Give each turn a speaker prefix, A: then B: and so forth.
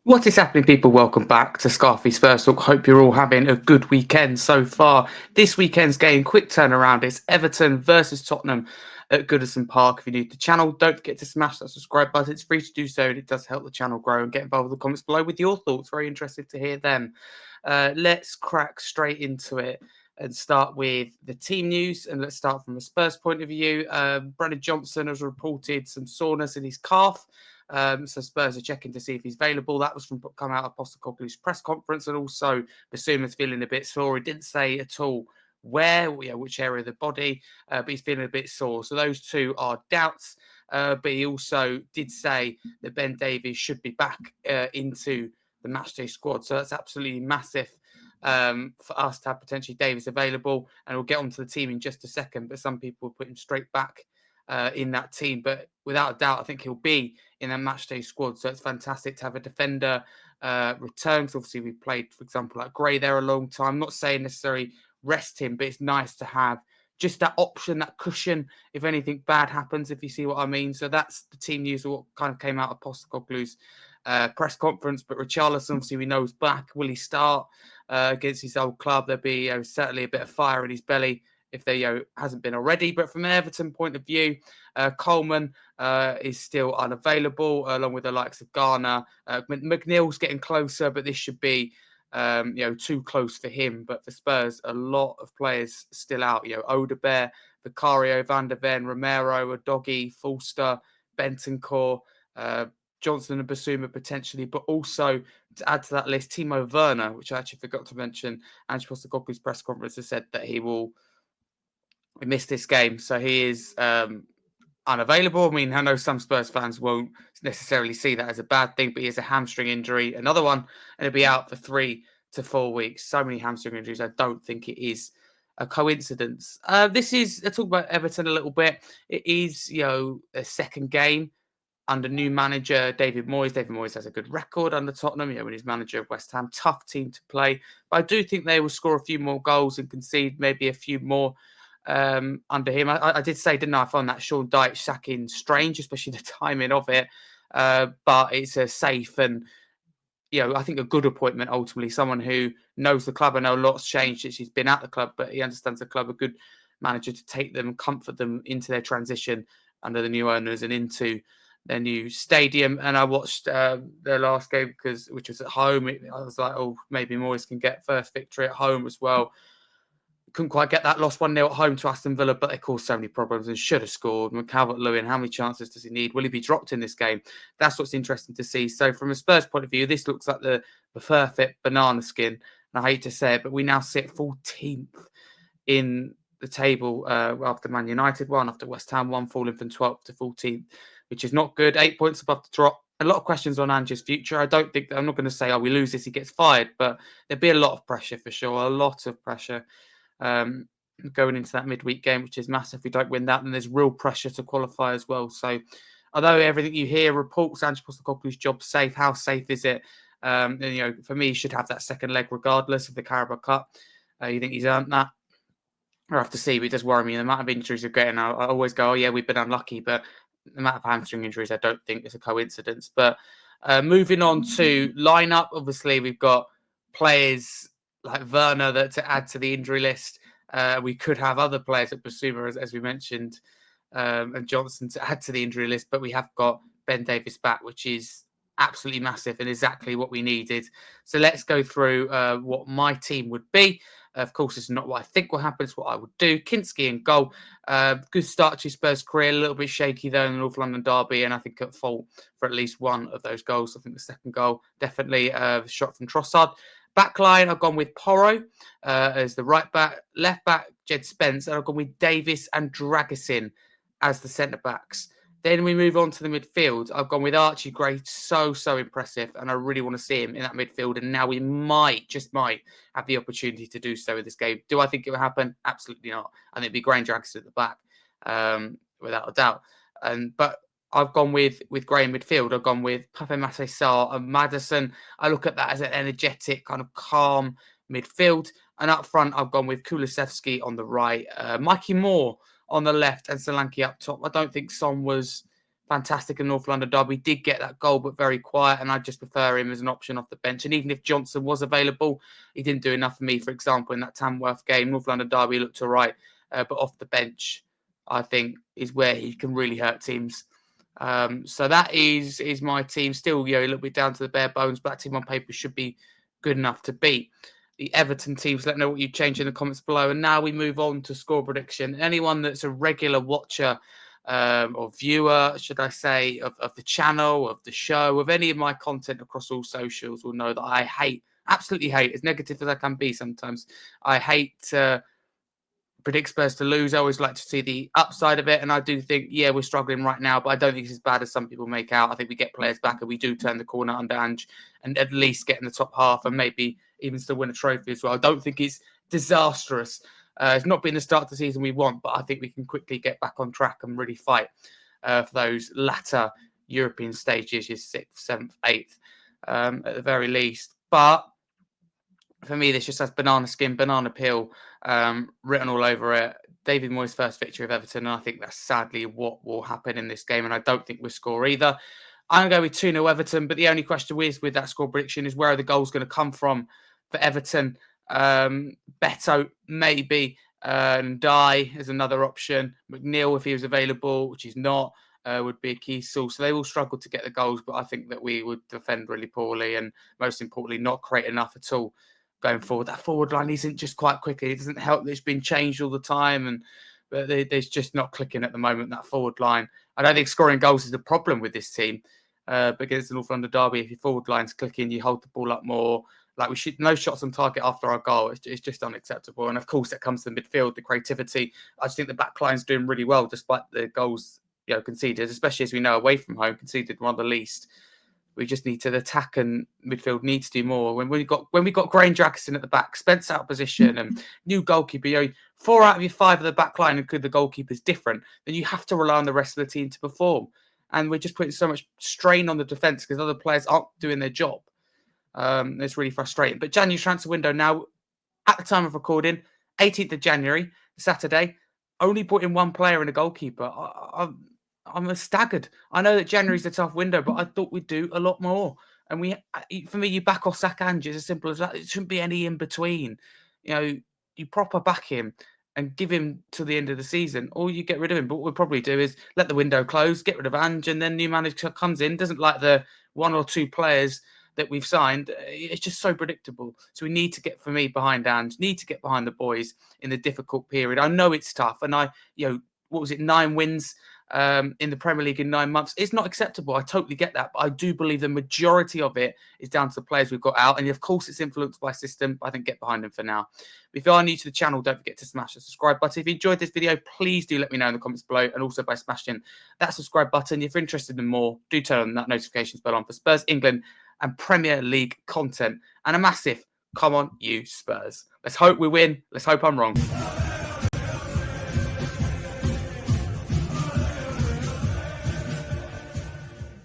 A: What is happening, people? Welcome back to Scarfy Spurs Talk. Hope you're all having a good weekend so far. This weekend's game, quick turnaround. It's Everton versus Tottenham at Goodison Park. If you're new to the channel, don't forget to smash that subscribe button. It's free to do so, and it does help the channel grow. And get involved with the comments below with your thoughts. Very interested to hear them. Let's crack straight into it and start with the team news. And let's start from the Spurs point of view. Brennan Johnson has reported some soreness in his calf. So Spurs are checking to see if he's available. That was from come out of Postecoglou's press conference, and also Bissouma's feeling a bit sore. He didn't say at all where, which area of the body, but he's feeling a bit sore. So those two are doubts. But he also did say that Ben Davies should be back into the matchday squad. So that's absolutely massive for us to have potentially Davies available. And we'll get onto the team in just a second. But some people will put him straight back in that team. But without a doubt, I think he'll be in that matchday squad. So it's fantastic to have a defender return. So obviously, we played, for example, like Gray there a long time. I'm not saying necessarily rest him, but it's nice to have just that option, that cushion, if anything bad happens, if you see what I mean. So that's the team news of what kind of came out of Postecoglou's press conference. But Richarlison, obviously, we know is back. Will he start against his old club? There'll be certainly a bit of fire in his belly if there hasn't been already. But from an Everton point of view, Coleman is still unavailable, along with the likes of Garner. McNeil's getting closer, but this should be too close for him. But for Spurs, a lot of players still out. Odebear, Vicario, Van der Ven, Romero, Udogie, Forster, Bentancur, Johnson and Bissouma potentially, but also to add to that list, Timo Werner, which I actually forgot to mention. Ange Postecoglou's press conference has said that he will miss this game, so he is unavailable. I mean, I know some Spurs fans won't necessarily see that as a bad thing, but he has a hamstring injury, another one, and he'll be out for 3 to 4 weeks. So many hamstring injuries. I don't think it is a coincidence. Let's talk about Everton a little bit. It is, a second game under new manager David Moyes. David Moyes has a good record under Tottenham, when he's manager of West Ham. Tough team to play. But I do think they will score a few more goals and concede maybe a few more under him. I did say, didn't I found that Sean Dyche sacking strange, especially the timing of it. But it's a safe and, I think a good appointment ultimately. Someone who knows the club. I know a lot's changed since he's been at the club, but he understands the club. A good manager to take them, comfort them into their transition under the new owners and into their new stadium. And I watched their last game which was at home. I was like, oh, maybe Moyes can get first victory at home as well. Couldn't quite get that, lost 1-0 at home to Aston Villa, but they caused so many problems and should have scored. Calvert-Lewin, how many chances does he need? Will he be dropped in this game? That's what's interesting to see. So from a Spurs point of view, this looks like the perfect banana skin. And I hate to say it, but we now sit 14th in the table after Man United won, after West Ham won, falling from 12th to 14th, which is not good. 8 points above the drop. A lot of questions on Ange's future. I'm not going to say, we lose this, he gets fired, but there'll be a lot of pressure for sure, a lot of pressure. Going into that midweek game, which is massive. If we don't win that, then there's real pressure to qualify as well. So although everything you hear reports Ange Postecoglou's job safe, how safe is it? And, for me, he should have that second leg regardless of the Carabao Cup. You think he's earned that? I'll have to see, but it does worry me. The amount of injuries we're getting, I always go, we've been unlucky, but the amount of hamstring injuries, I don't think is a coincidence. But moving on to lineup, obviously we've got players like Werner to add to the injury list. We could have other players at Bissouma, as we mentioned, and Johnson to add to the injury list, but we have got Ben Davies back, which is absolutely massive and exactly what we needed. So let's go through what my team would be. Of course, it's not what I think will happen. It's what I would do. Kinski in goal. Good start to his Spurs career. A little bit shaky, though, in the North London derby, and I think at fault for at least one of those goals. I think the second goal, definitely a shot from Trossard. Backline, I've gone with Porro as the right back. Left back, Jed Spence. And I've gone with Davis and Dragusin as the centre-backs. Then we move on to the midfield. I've gone with Archie Gray, so impressive, and I really want to see him in that midfield. And now we just might, have the opportunity to do so in this game. Do I think it will happen? Absolutely not. I think it'd be Gray and Dragusin at the back, without a doubt. But I've gone with Gray in midfield. I've gone with Pape Matar Sarr and Maddison. I look at that as an energetic, kind of calm midfield. And up front, I've gone with Kulusevski on the right. Mikey Moore on the left and Solanke up top. I don't think Son was fantastic in North London derby. Did get that goal, but very quiet, and I just prefer him as an option off the bench. And even if Johnson was available, he didn't do enough for me. For example, in that Tamworth game, North London derby looked all right, but off the bench, I think is where he can really hurt teams. So that is my team. Still, a little bit down to the bare bones, but that team on paper should be good enough to beat the Everton teams. Let me know what you change in the comments below. And now we move on to score prediction. Anyone that's a regular watcher or viewer, should I say, of the channel, of the show, of any of my content across all socials will know that I absolutely hate, as negative as I can be sometimes, I hate predict Spurs to lose. I always like to see the upside of it. And I do think, we're struggling right now, but I don't think it's as bad as some people make out. I think we get players back and we do turn the corner under Ange and at least get in the top half and maybe even still win a trophy as well. I don't think it's disastrous. It's not been the start of the season we want, but I think we can quickly get back on track and really fight for those latter European stages, your 6th, 7th, 8th, at the very least. But for me, this just has banana skin, banana peel written all over it. David Moyes' first victory of Everton, and I think that's sadly what will happen in this game, and I don't think we'll score either. I'm going to go with 2-0 Everton, but the only question is with that score prediction is where are the goals going to come from for Everton? Beto, maybe, and Dye is another option. McNeil, if he was available, which he's not, would be a key source. So they will struggle to get the goals, but I think that we would defend really poorly and most importantly, not create enough at all going forward. That forward line isn't just quite quickly. It doesn't help that it's been changed all the time, but there's just not clicking at the moment, that forward line. I don't think scoring goals is the problem with this team. Because the North London derby, if your forward line's clicking, you hold the ball up more. Like we should, no shots on target after our goal. It's just unacceptable. And of course, that comes to the midfield, the creativity. I just think the back line's doing really well despite the goals conceded, especially as we know away from home, conceded one of the least. We just need to attack and midfield needs to do more. When we got Grange Jackson at the back, Spence out of position, and new goalkeeper, 4 out of your 5 of the back line, and the goalkeeper's different, then you have to rely on the rest of the team to perform. And we're just putting so much strain on the defence because other players aren't doing their job. It's really frustrating. But January transfer window now, at the time of recording, 18th of January, Saturday, only put in 1 player and a goalkeeper. I'm staggered. I know that January's a tough window, but I thought we'd do a lot more. And for me, you back off sack Ange. It's as simple as that. It shouldn't be any in between. You proper back him and give him to the end of the season, or you get rid of him. But what we'll probably do is let the window close, get rid of Ange, and then new manager comes in, doesn't like the 1 or 2 players that we've signed. It's just so predictable. So we need to get, for me, behind Ange, need to get behind the boys in the difficult period. I know it's tough. And what was it, 9 wins in the Premier League in 9 months? It's not acceptable. I totally get that. But I do believe the majority of it is down to the players we've got out. And of course, it's influenced by system. But I think get behind them for now. If you are new to the channel, don't forget to smash the subscribe button. If you enjoyed this video, please do let me know in the comments below. And also by smashing that subscribe button. If you're interested in more, do turn on that notifications bell on for Spurs England and Premier League content. And a massive come on, you Spurs. Let's hope we win. Let's hope I'm wrong.